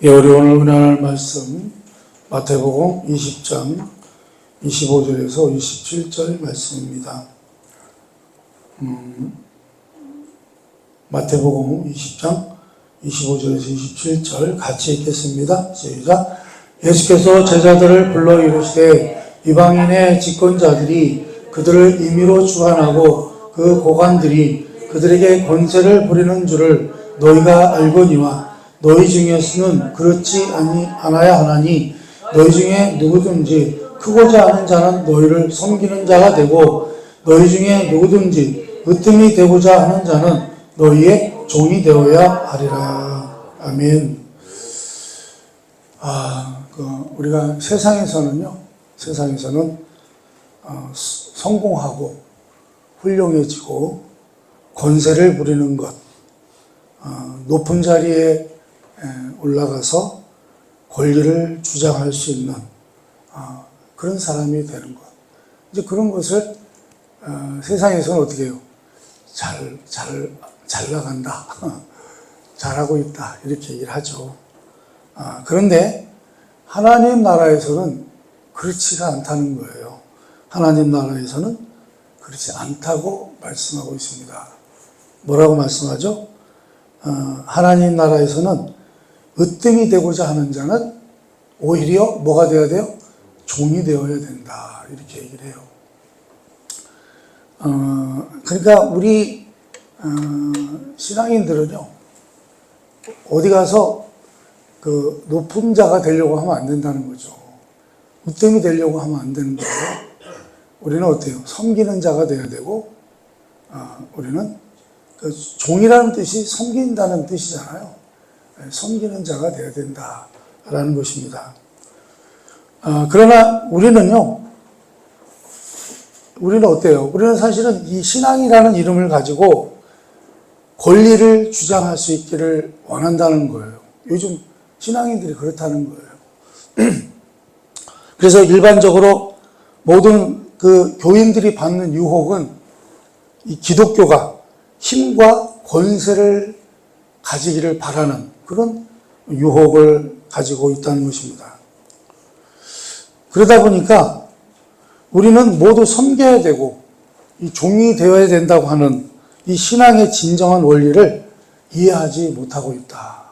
예, 우리 오늘 은혜할 말씀 마태복음 20장 25절에서 27절 말씀입니다. 마태복음 20장 25절에서 27절 같이 읽겠습니다. 시작. 예수께서 제자들을 불러 이르시되 이방인의 집권자들이 그들을 임의로 주관하고 그 고관들이 그들에게 권세를 부리는 줄을 너희가 알거니와 너희 중에서는 그렇지 않아야 하나니 너희 중에 누구든지 크고자 하는 자는 너희를 섬기는 자가 되고 너희 중에 누구든지 으뜸이 되고자 하는 자는 너희의 종이 되어야 하리라. 아멘. 우리가 세상에서는 성공하고 훌륭해지고 권세를 부리는 것, 높은 자리에 올라가서 권리를 주장할 수 있는 그런 사람이 되는 것. 이제 그런 것을 세상에서는 어떻게 해요? 잘 나간다. 잘하고 있다. 이렇게 얘기를 하죠. 그런데 하나님 나라에서는 그렇지가 않다는 거예요. 하나님 나라에서는 그렇지 않다고 말씀하고 있습니다. 뭐라고 말씀하죠? 하나님 나라에서는 으뜸이 되고자 하는 자는 오히려 뭐가 되어야 돼요? 종이 되어야 된다. 이렇게 얘기를 해요. 그러니까 우리 신앙인들은요, 어디 가서 그 높은 자가 되려고 하면 안 된다는 거죠. 으뜸이 되려고 하면 안 되는 거예요. 우리는 어때요? 섬기는 자가 되어야 되고, 우리는 그 종이라는 뜻이 섬긴다는 뜻이잖아요. 섬기는 자가 되어야 된다라는 것입니다. 그러나 우리는 어때요? 우리는 사실은 이 신앙이라는 이름을 가지고 권리를 주장할 수 있기를 원한다는 거예요. 요즘 신앙인들이 그렇다는 거예요. 그래서 일반적으로 모든 그 교인들이 받는 유혹은 이 기독교가 힘과 권세를 가지기를 바라는 그런 유혹을 가지고 있다는 것입니다. 그러다 보니까 우리는 모두 섬겨야 되고 이 종이 되어야 된다고 하는 이 신앙의 진정한 원리를 이해하지 못하고 있다.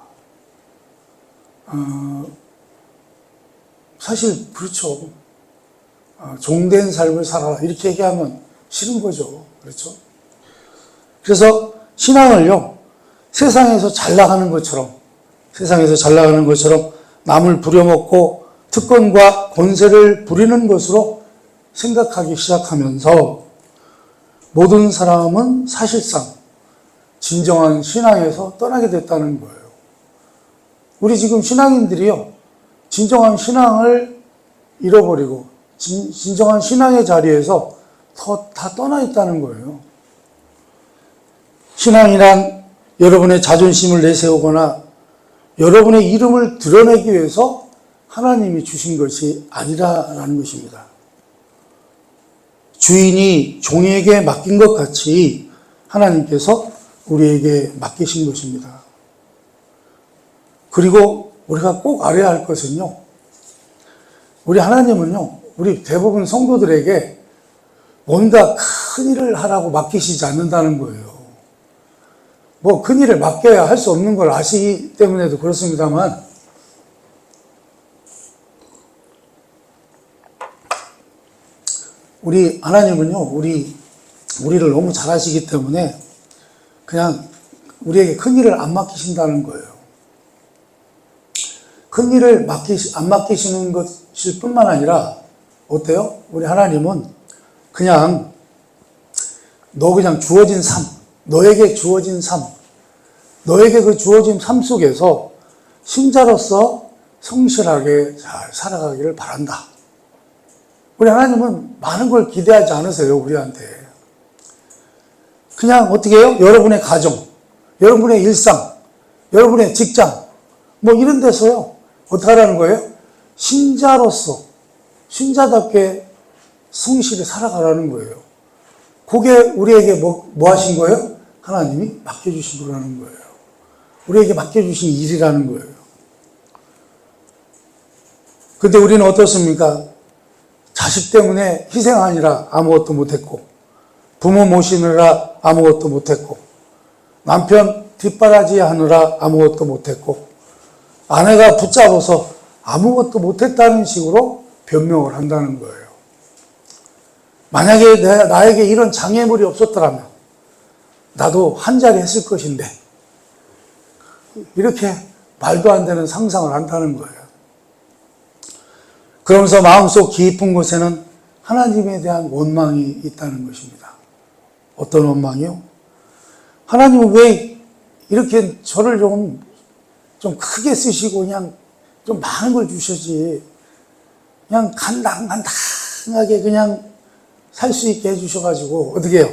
사실 그렇죠. 종된 삶을 살아라 이렇게 얘기하면 싫은 거죠. 그렇죠? 그래서 신앙을요, 세상에서 잘 나가는 것처럼 남을 부려먹고 특권과 권세를 부리는 것으로 생각하기 시작하면서 모든 사람은 사실상 진정한 신앙에서 떠나게 됐다는 거예요. 우리 지금 신앙인들이요, 진정한 신앙을 잃어버리고 진정한 신앙의 자리에서 다 떠나 있다는 거예요. 신앙이란 여러분의 자존심을 내세우거나 여러분의 이름을 드러내기 위해서 하나님이 주신 것이 아니라는 것입니다. 주인이 종에게 맡긴 것 같이 하나님께서 우리에게 맡기신 것입니다. 그리고 우리가 꼭 알아야 할 것은요, 우리 하나님은요, 우리 대부분 성도들에게 뭔가 큰 일을 하라고 맡기시지 않는다는 거예요. 뭐 큰 일을 맡겨야 할 수 없는 걸 아시기 때문에도 그렇습니다만, 우리 하나님은요, 우리를 너무 잘 아시기 때문에 그냥 우리에게 큰 일을 안 맡기신다는 거예요. 큰 일을 안 맡기시는 것일 뿐만 아니라 어때요? 우리 하나님은 그냥 주어진 삶, 너에게 주어진 삶, 너에게 그 주어진 삶 속에서 신자로서 성실하게 잘 살아가기를 바란다. 우리 하나님은 많은 걸 기대하지 않으세요, 우리한테. 그냥 어떻게 해요? 여러분의 가정, 여러분의 일상, 여러분의 직장, 뭐 이런 데서요, 어떻게 하라는 거예요? 신자답게 성실히 살아가라는 거예요. 그게 우리에게 뭐 하신 거예요? 하나님이 맡겨주신 거라는 거예요. 우리에게 맡겨주신 일이라는 거예요. 근데 우리는 어떻습니까? 자식 때문에 희생하느라 아무것도 못했고, 부모 모시느라 아무것도 못했고, 남편 뒷바라지 하느라 아무것도 못했고, 아내가 붙잡아서 아무것도 못했다는 식으로 변명을 한다는 거예요. 만약에 나에게 이런 장애물이 없었더라면 나도 한 자리 했을 것인데, 이렇게 말도 안 되는 상상을 한다는 거예요. 그러면서 마음속 깊은 곳에는 하나님에 대한 원망이 있다는 것입니다. 어떤 원망이요? 하나님은 왜 이렇게 저를 좀 크게 쓰시고 그냥 좀 많은 걸 주셔지, 그냥 간당간당하게 그냥 살 수 있게 해주셔가지고 어떻게 해요?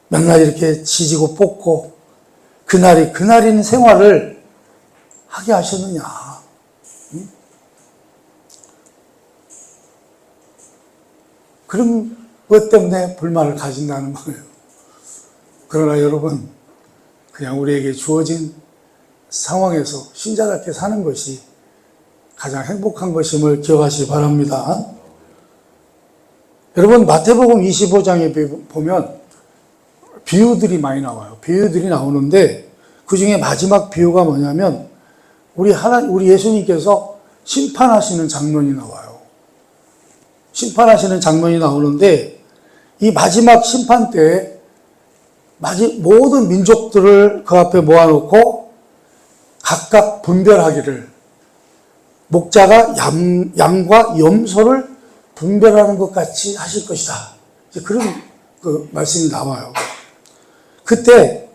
맨날 이렇게 지지고 뽑고 그날인 생활을 하게 하셨느냐. 응? 그런 것 때문에 불만을 가진다는 거예요. 그러나 여러분, 그냥 우리에게 주어진 상황에서 신자답게 사는 것이 가장 행복한 것임을 기억하시기 바랍니다. 여러분, 마태복음 25장에 보면 비유들이 많이 나와요. 비유들이 나오는데 그 중에 마지막 비유가 뭐냐면 우리 예수님께서 심판하시는 장면이 나와요. 심판하시는 장면이 나오는데 이 마지막 심판 때에 모든 민족들을 그 앞에 모아놓고 각각 분별하기를, 목자가 양과 염소를 분별하는 것 같이 하실 것이다. 그런 그 말씀이 나와요. 그때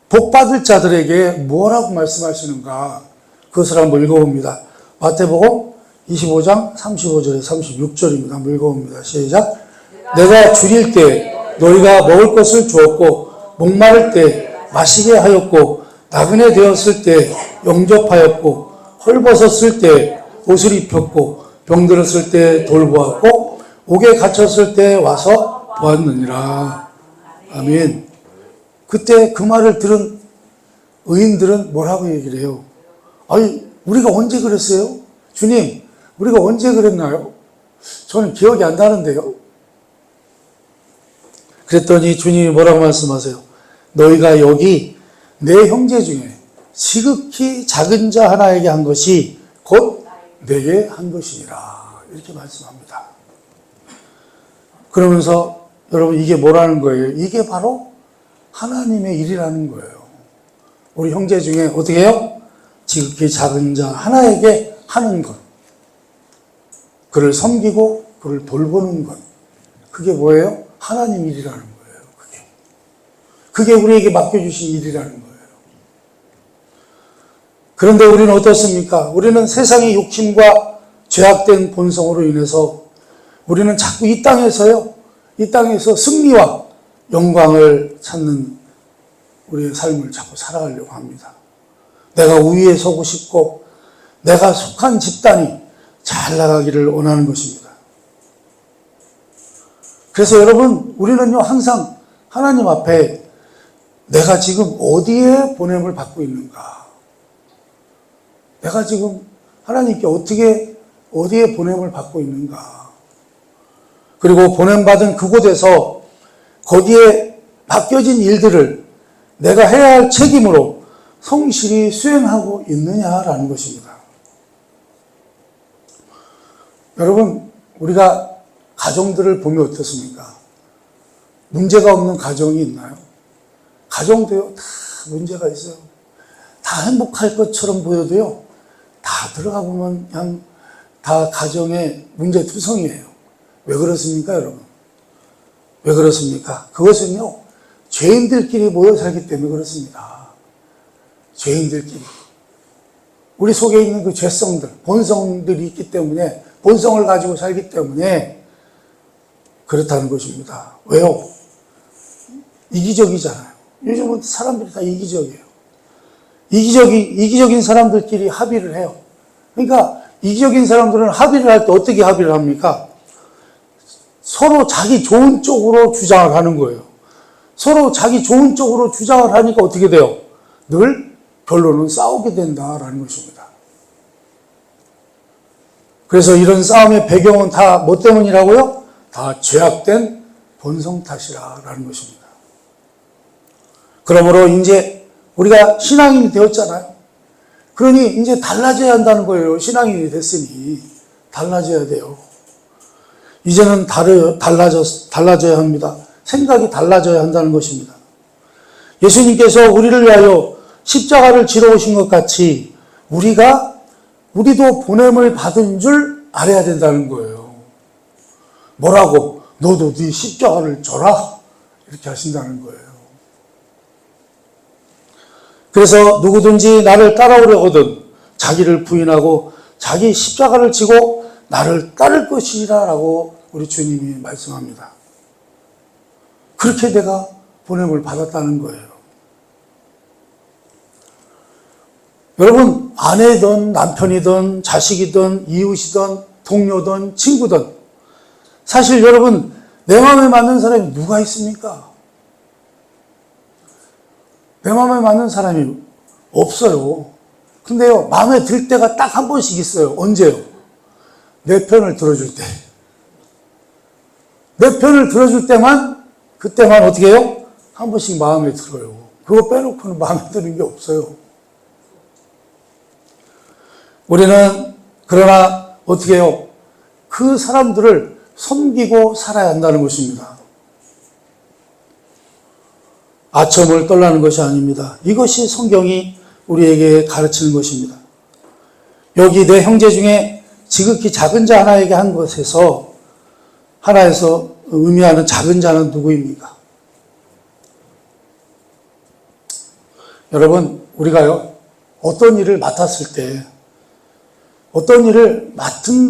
복 받을 자들에게 뭐라고 말씀하시는가, 그것을 한번 읽어봅니다. 마태복음 25장 35절에 36절입니다. 한번 읽어봅니다. 시작. 내가 줄일 때 너희가 먹을 것을 주었고, 목마를 때 마시게 하였고, 나그네 되었을 때 영접하였고, 헐벗었을 때 옷을 입혔고, 병들었을 때 돌보았고, 옥에 갇혔을 때 와서 보았느니라. 아멘. 그때 그 말을 들은 의인들은 뭐라고 얘기를 해요? 아니, 우리가 언제 그랬어요? 주님, 우리가 언제 그랬나요? 저는 기억이 안 나는데요. 그랬더니 주님이 뭐라고 말씀하세요? 너희가 여기 내 형제 중에 지극히 작은 자 하나에게 한 것이 곧 내게 한 것이니라. 이렇게 말씀합니다. 그러면서 여러분, 이게 뭐라는 거예요? 이게 바로 하나님의 일이라는 거예요. 우리 형제 중에 어떻게 해요? 지극히 작은 자 하나에게 하는 것. 그를 섬기고 그를 돌보는 것. 그게 뭐예요? 하나님 일이라는 거예요. 그게 우리에게 맡겨주신 일이라는 거예요. 그런데 우리는 어떻습니까? 우리는 세상의 욕심과 죄악된 본성으로 인해서 우리는 자꾸 이 땅에서 승리와 영광을 찾는 우리의 삶을 자꾸 살아가려고 합니다. 내가 우위에 서고 싶고 내가 속한 집단이 잘 나가기를 원하는 것입니다. 그래서 여러분, 우리는요 항상 하나님 앞에 내가 지금 어디에 보냄을 받고 있는가, 내가 지금 하나님께 어디에 보냄을 받고 있는가, 그리고 보냄받은 그곳에서 거기에 맡겨진 일들을 내가 해야 할 책임으로 성실히 수행하고 있느냐라는 것입니다. 여러분, 우리가 가정들을 보면 어떻습니까? 문제가 없는 가정이 있나요? 가정도요, 다 문제가 있어요. 다 행복할 것처럼 보여도요, 다 들어가 보면 그냥 다 가정의 문제투성이에요. 왜 그렇습니까, 여러분? 왜 그렇습니까? 그것은요, 죄인들끼리 모여 살기 때문에 그렇습니다. 죄인들끼리. 우리 속에 있는 그 죄성들, 본성들이 있기 때문에, 본성을 가지고 살기 때문에 그렇다는 것입니다. 왜요? 이기적이잖아요. 요즘은 사람들이 다 이기적이에요. 이기적인 사람들끼리 합의를 해요. 그러니까 이기적인 사람들은 합의를 할 때 어떻게 합의를 합니까? 서로 자기 좋은 쪽으로 주장을 하는 거예요. 서로 자기 좋은 쪽으로 주장을 하니까 어떻게 돼요? 늘 결론은 싸우게 된다라는 것입니다. 그래서 이런 싸움의 배경은 다 뭐 때문이라고요? 다 죄악된 본성 탓이라는 것입니다. 그러므로 이제 우리가 신앙인이 되었잖아요. 그러니 이제 달라져야 한다는 거예요. 신앙인이 됐으니 달라져야 돼요. 이제는 달라져야 합니다. 생각이 달라져야 한다는 것입니다. 예수님께서 우리를 위하여 십자가를 지러 오신 것 같이 우리도 보냄을 받은 줄 알아야 된다는 거예요. 뭐라고? 너도 네 십자가를 져라. 이렇게 하신다는 거예요. 그래서 누구든지 나를 따라오려거든 자기를 부인하고 자기 십자가를 지고 나를 따를 것이라 라고 우리 주님이 말씀합니다. 그렇게 내가 보냄을 받았다는 거예요. 여러분, 아내든 남편이든 자식이든 이웃이든 동료든 친구든 사실 여러분 내 마음에 맞는 사람이 누가 있습니까? 내 마음에 맞는 사람이 없어요. 근데요, 마음에 들 때가 딱 한 번씩 있어요. 언제요? 내 편을 들어줄 때. 내 편을 들어줄 때만, 그때만 어떻게 해요? 한 번씩 마음에 들어요. 그거 빼놓고는 마음에 드는 게 없어요. 우리는 그러나 어떻게 해요? 그 사람들을 섬기고 살아야 한다는 것입니다. 아첨을 떨라는 것이 아닙니다. 이것이 성경이 우리에게 가르치는 것입니다. 여기 내 형제 중에 지극히 작은 자 하나에게 한 것에서 하나에서 의미하는 작은 자는 누구입니까? 여러분, 우리가요, 어떤 일을 맡았을 때 어떤 일을 맡은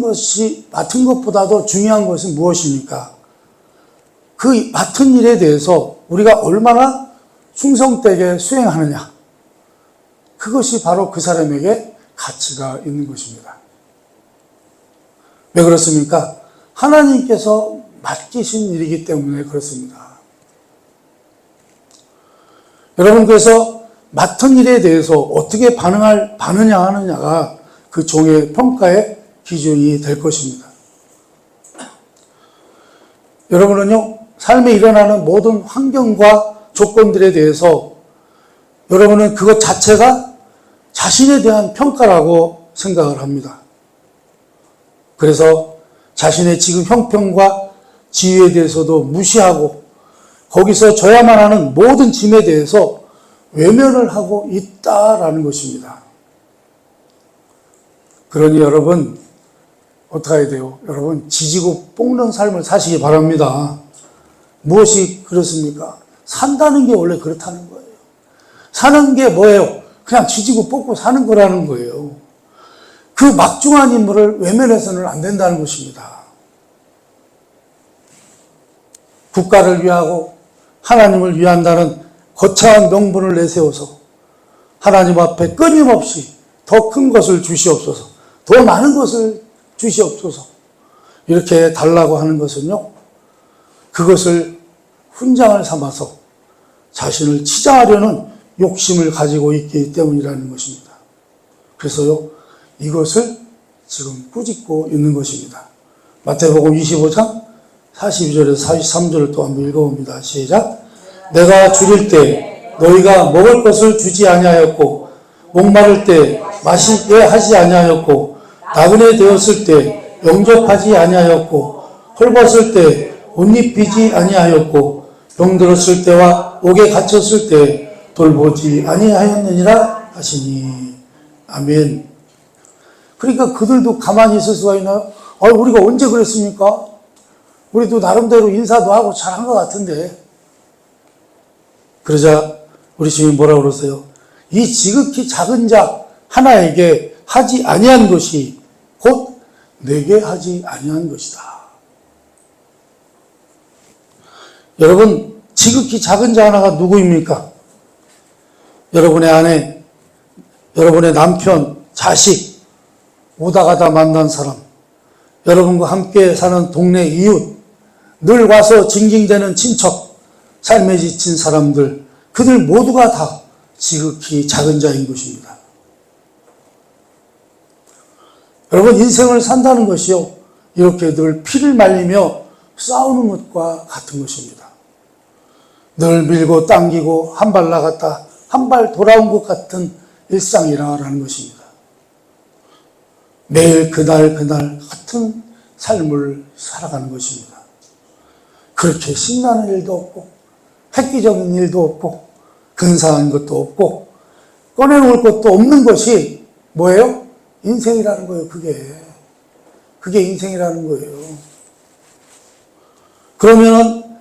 것보다도 중요한 것은 무엇입니까? 그 맡은 일에 대해서 우리가 얼마나 충성되게 수행하느냐. 그것이 바로 그 사람에게 가치가 있는 것입니다. 왜 그렇습니까? 하나님께서 맡기신 일이기 때문에 그렇습니다. 여러분, 그래서 맡은 일에 대해서 어떻게 반응하느냐 하느냐가 그 종의 평가의 기준이 될 것입니다. 여러분은요, 삶에 일어나는 모든 환경과 조건들에 대해서 여러분은 그것 자체가 자신에 대한 평가라고 생각을 합니다. 그래서 자신의 지금 형편과 지위에 대해서도 무시하고 거기서 져야만 하는 모든 짐에 대해서 외면을 하고 있다라는 것입니다. 그러니 여러분, 어떻게 해야 돼요? 여러분, 지지고 볶는 삶을 사시기 바랍니다. 무엇이 그렇습니까? 산다는 게 원래 그렇다는 거예요. 사는 게 뭐예요? 그냥 지지고 볶고 사는 거라는 거예요. 그 막중한 인물을 외면해서는 안 된다는 것입니다. 국가를 위하고 하나님을 위한다는 거창한 명분을 내세워서 하나님 앞에 끊임없이 더 큰 것을 주시옵소서, 더 많은 것을 주시옵소서 이렇게 달라고 하는 것은요, 그것을 훈장을 삼아서 자신을 치장하려는 욕심을 가지고 있기 때문이라는 것입니다. 그래서요, 이것을 지금 꾸짖고 있는 것입니다. 마태복음 25장 42절에서 43절을 또 한번 읽어봅니다. 시작. 내가 줄일 때 너희가 먹을 것을 주지 아니하였고 목마를 때 마시게 하지 아니하였고 나그네 되었을 때 영접하지 아니하였고 헐벗을 때 옷 입히지 아니하였고 병들었을 때와 옥에 갇혔을 때 돌보지 아니하였느니라 하시니. 아멘. 그러니까 그들도 가만히 있을 수가 있나요? 우리가 언제 그랬습니까? 우리도 나름대로 인사도 하고 잘한 것 같은데. 그러자 우리 주님이 뭐라고 그러세요? 이 지극히 작은 자 하나에게 하지 아니한 것이 곧 내게 하지 아니한 것이다. 여러분, 지극히 작은 자 하나가 누구입니까? 여러분의 아내, 여러분의 남편, 자식, 오다 가다 만난 사람, 여러분과 함께 사는 동네 이웃, 늘 와서 징징대는 친척, 삶에 지친 사람들, 그들 모두가 다 지극히 작은 자인 것입니다. 여러분, 인생을 산다는 것이요, 이렇게 늘 피를 말리며 싸우는 것과 같은 것입니다. 늘 밀고 당기고 한 발 나갔다 한 발 돌아온 것 같은 일상이라는 것입니다. 매일 그날 같은 삶을 살아가는 것입니다. 그렇게 신나는 일도 없고 획기적인 일도 없고 근사한 것도 없고 꺼내놓을 것도 없는 것이 뭐예요? 인생이라는 거예요. 그게 인생이라는 거예요. 그러면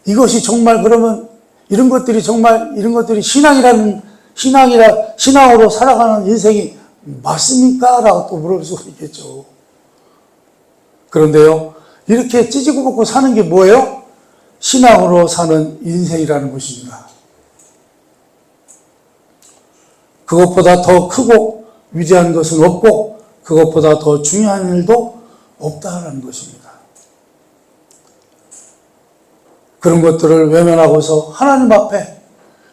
이것이 정말, 그러면 이런 것들이 신앙으로 살아가는 인생이 맞습니까? 라고 또 물을 수가 있겠죠. 그런데요, 이렇게 찌지고 볶고 사는 게 뭐예요? 신앙으로 사는 인생이라는 것입니다. 그것보다 더 크고 위대한 것은 없고 그것보다 더 중요한 일도 없다는 것입니다. 그런 것들을 외면하고서 하나님 앞에,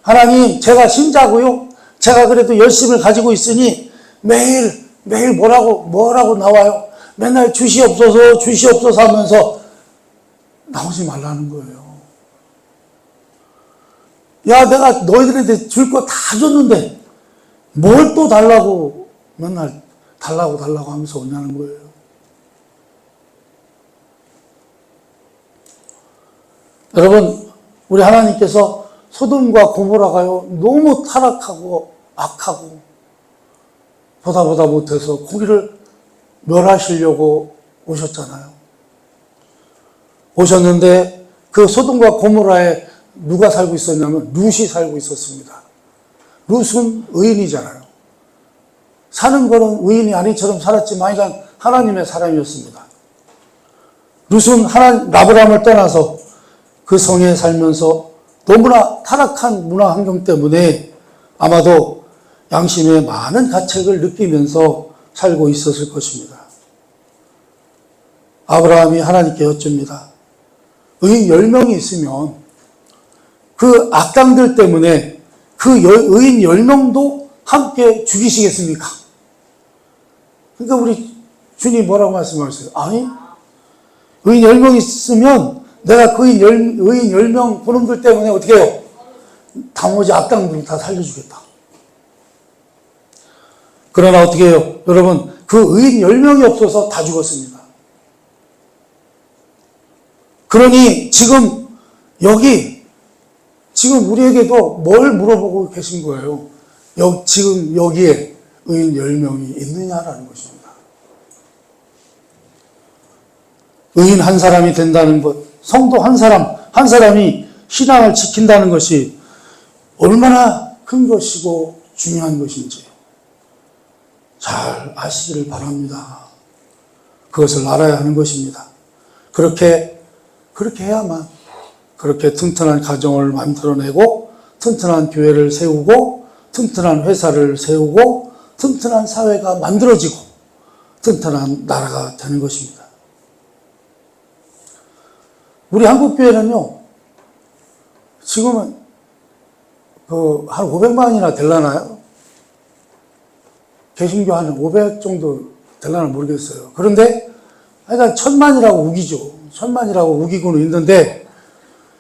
하나님, 제가 신자고요, 제가 그래도 열심을 가지고 있으니 매일 뭐라고 나와요? 맨날 주시옵소서 하면서 나오지 말라는 거예요. 야, 내가 너희들한테 줄 거 다 줬는데 뭘 또 달라고 맨날 달라고 하면서 오냐는 거예요. 여러분, 우리 하나님께서 소돔과 고모라가요, 너무 타락하고 악하고 보다 못해서 거기를 멸하시려고 오셨잖아요. 오셨는데 그 소돔과 고모라에 누가 살고 있었냐면 룻이 살고 있었습니다. 룻은 의인이잖아요. 사는 거는 의인이 아니처럼 살았지만 하나님의 사람이었습니다. 룻은 아브라함을 떠나서 그 성에 살면서 너무나 타락한 문화 환경 때문에 아마도 양심의 많은 가책을 느끼면서 살고 있었을 것입니다. 아브라함이 하나님께 여쭙니다. 의인 10명이 있으면 그 악당들 때문에 그 의인 10명도 함께 죽이시겠습니까? 그러니까 우리 주님 뭐라고 말씀하셨어요? 아니, 의인 10명 있으면 내가 그 의인 10명 그놈들 때문에 어떻게 해요? 나머지 악당들을 다 살려주겠다. 그러나 어떻게 해요? 여러분, 그 의인 10명이 없어서 다 죽었습니다. 그러니 지금 우리에게도 뭘 물어보고 계신 거예요? 지금 여기에 의인 10명이 있느냐라는 것입니다. 의인 한 사람이 된다는 것, 성도 한 사람이 신앙을 지킨다는 것이 얼마나 큰 것이고 중요한 것인지 잘 아시기를 바랍니다. 그것을 알아야 하는 것입니다. 그렇게 해야만 그렇게 튼튼한 가정을 만들어내고 튼튼한 교회를 세우고 튼튼한 회사를 세우고 튼튼한 사회가 만들어지고 튼튼한 나라가 되는 것입니다. 우리 한국교회는요, 지금은 한 500만이나 되려나요? 개신교 한 500 정도 되려나 모르겠어요. 그런데 하여간 1000만이라고 우기죠. 1000만이라고 우기고는 있는데,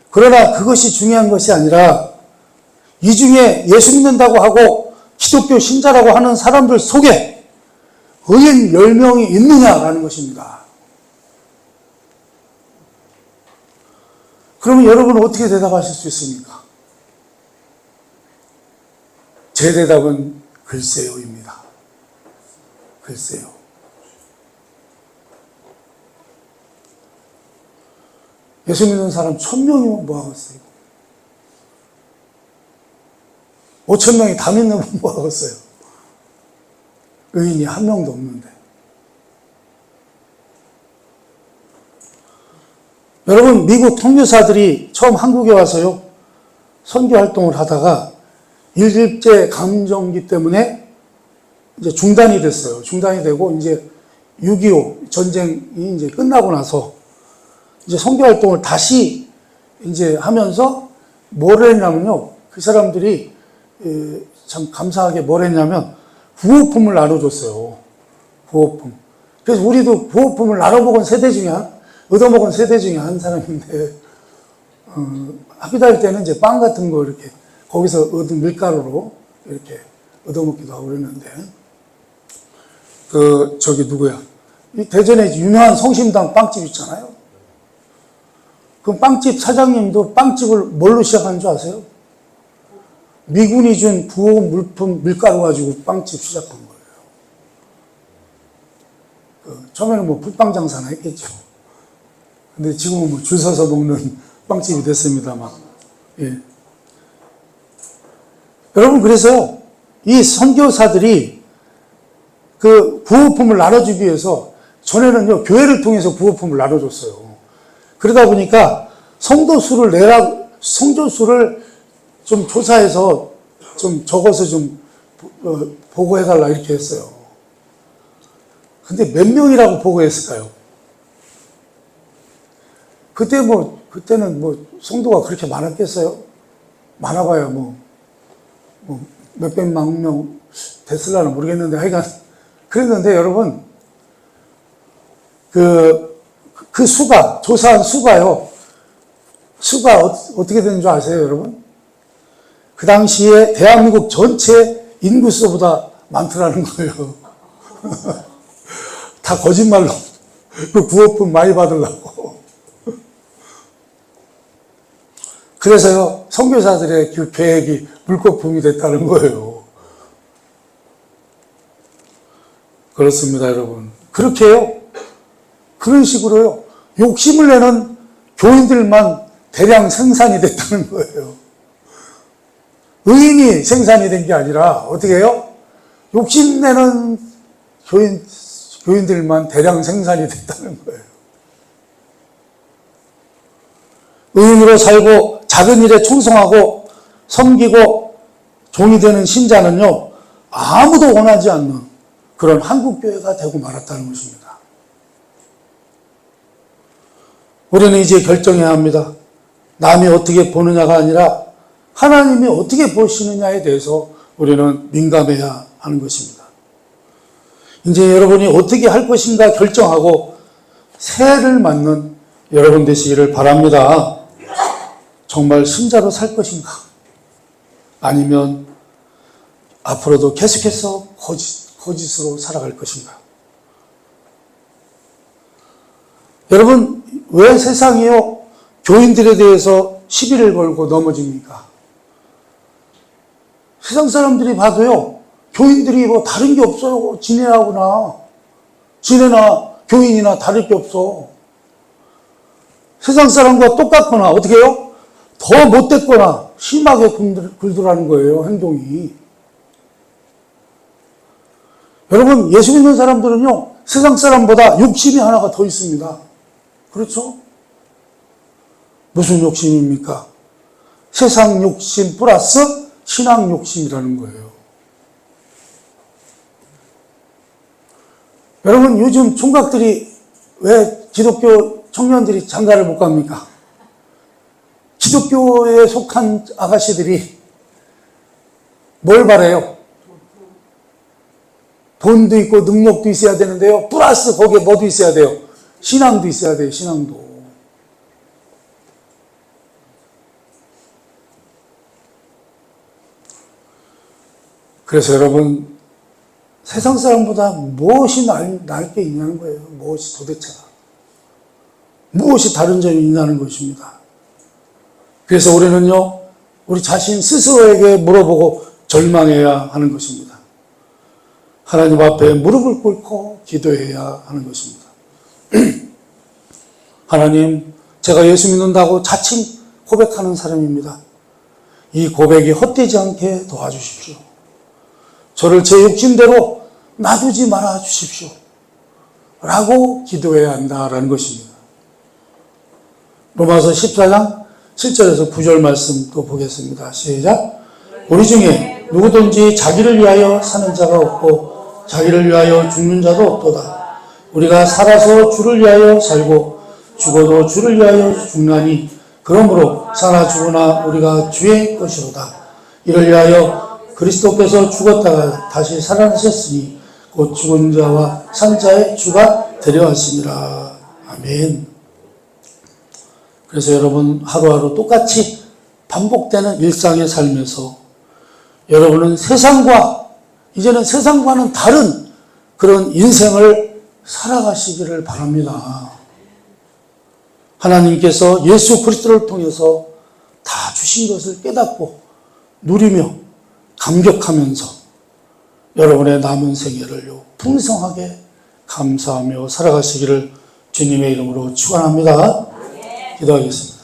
그러나 그것이 중요한 것이 아니라 이 중에 예수 믿는다고 하고 기독교 신자라고 하는 사람들 속에 의인 10명이 있느냐라는 것입니다. 그러면 여러분은 어떻게 대답하실 수 있습니까? 제 대답은 글쎄요입니다. 글쎄요. 예수 믿는 사람 1000명이면 뭐하겠어요? 5000명이 다 믿는 분 뭐하겠어요? 의인이 한 명도 없는데. 여러분, 미국 통교사들이 처음 한국에 와서요, 선교 활동을 하다가 일제 강점기 때문에 이제 중단이 됐어요. 중단이 되고 이제 6.25 전쟁이 이제 끝나고 나서 이제 선교 활동을 다시 이제 하면서 뭘 했냐면요, 그 사람들이 참 감사하게 뭘 했냐면 구호품을 나눠줬어요. 부호품. 그래서 우리도 부호품을 나눠먹은 세대 중에 얻어먹은 세대 중에 한 사람인데, 학교 다닐 때는 이제 빵 같은 거 이렇게 거기서 얻은 밀가루로 이렇게 얻어먹기도 하고 그랬는데, 누구야? 이 대전에 유명한 성심당 빵집 있잖아요. 그 빵집 사장님도 빵집을 뭘로 시작한 줄 아세요? 미군이 준 부호 물품 밀가루 가지고 빵집 시작한 거예요. 처음에는 뭐 풀빵 장사나 했겠죠. 근데 지금은 뭐 줄 서서 먹는 빵집이 됐습니다만. 예. 여러분, 그래서요, 이 선교사들이 그 부호품을 나눠주기 위해서 전에는요, 교회를 통해서 부호품을 나눠줬어요. 그러다 보니까 성도 수를 좀 조사해서 좀 적어서 좀 보고해달라 이렇게 했어요. 근데 몇 명이라고 보고했을까요? 그때는 뭐 성도가 그렇게 많았겠어요? 많아봐야 몇백만 명 됐을라나 모르겠는데, 하여간 그랬는데, 여러분, 그 수가, 조사한 수가 어떻게 되는 줄 아세요, 여러분? 그 당시에 대한민국 전체 인구수보다 많더라는 거예요. 다 거짓말로 그 부호품 많이 받으려고. 그래서요, 선교사들의 그 계획이 물거품이 됐다는 거예요. 그렇습니다, 여러분. 그렇게 해요. 그런 식으로요, 욕심을 내는 교인들만 대량 생산이 됐다는 거예요. 의인이 생산이 된 게 아니라, 어떻게 해요? 욕심내는 교인들만 대량 생산이 됐다는 거예요. 의인으로 살고, 작은 일에 충성하고, 섬기고, 종이 되는 신자는요, 아무도 원하지 않는 그런 한국교회가 되고 말았다는 것입니다. 우리는 이제 결정해야 합니다. 남이 어떻게 보느냐가 아니라 하나님이 어떻게 보시느냐에 대해서 우리는 민감해야 하는 것입니다. 이제 여러분이 어떻게 할 것인가 결정하고 새해를 맞는 여러분 되시기를 바랍니다. 정말 신자로 살 것인가? 아니면 앞으로도 계속해서 거짓으로 살아갈 것인가? 여러분, 왜 세상이요, 교인들에 대해서 시비를 걸고 넘어집니까? 세상 사람들이 봐도요, 교인들이 뭐 다른 게 없어요. 지네나 교인이나 다를 게 없어. 세상 사람과 똑같거나, 어떻게 해요? 더 못됐거나, 심하게 굴더라는 거예요, 행동이. 여러분, 예수 믿는 사람들은요, 세상 사람보다 욕심이 하나가 더 있습니다. 그렇죠? 무슨 욕심입니까? 세상 욕심 플러스 신앙 욕심이라는 거예요. 여러분, 요즘 총각들이 왜 기독교 청년들이 장가를 못 갑니까? 기독교에 속한 아가씨들이 뭘 바래요? 돈도 있고 능력도 있어야 되는데요. 플러스 거기에 뭐도 있어야 돼요? 신앙도 있어야 돼요, 신앙도. 그래서 여러분, 세상 사람보다 무엇이 나을 게 있냐는 거예요. 무엇이 도대체가. 무엇이 다른 점이 있냐는 것입니다. 그래서 우리는요, 우리 자신 스스로에게 물어보고 절망해야 하는 것입니다. 하나님 앞에 무릎을 꿇고 기도해야 하는 것입니다. 하나님, 제가 예수 믿는다고 자칭 고백하는 사람입니다. 이 고백이 헛되지 않게 도와주십시오. 저를 제 욕심대로 놔두지 말아 주십시오. 라고 기도해야 한다라는 것입니다. 로마서 14장 7절에서 9절 말씀 또 보겠습니다. 시작. 우리 중에 누구든지 자기를 위하여 사는 자가 없고 자기를 위하여 죽는 자도 없도다. 우리가 살아서 주를 위하여 살고 죽어도 주를 위하여 죽나니 그러므로 살아 죽으나 우리가 주의 것이로다. 이를 위하여 그리스도께서 죽었다가 다시 살아나셨으니 곧 죽은 자와 산 자의 주가 되려 하시니라. 아멘. 그래서 여러분 하루하루 똑같이 반복되는 일상의 삶에서 여러분은 이제는 세상과는 다른 그런 인생을 살아가시기를 바랍니다. 하나님께서 예수 그리스도를 통해서 다 주신 것을 깨닫고 누리며 감격하면서 여러분의 남은 생애를 풍성하게 감사하며 살아가시기를 주님의 이름으로 축원합니다. 기도하겠습니다.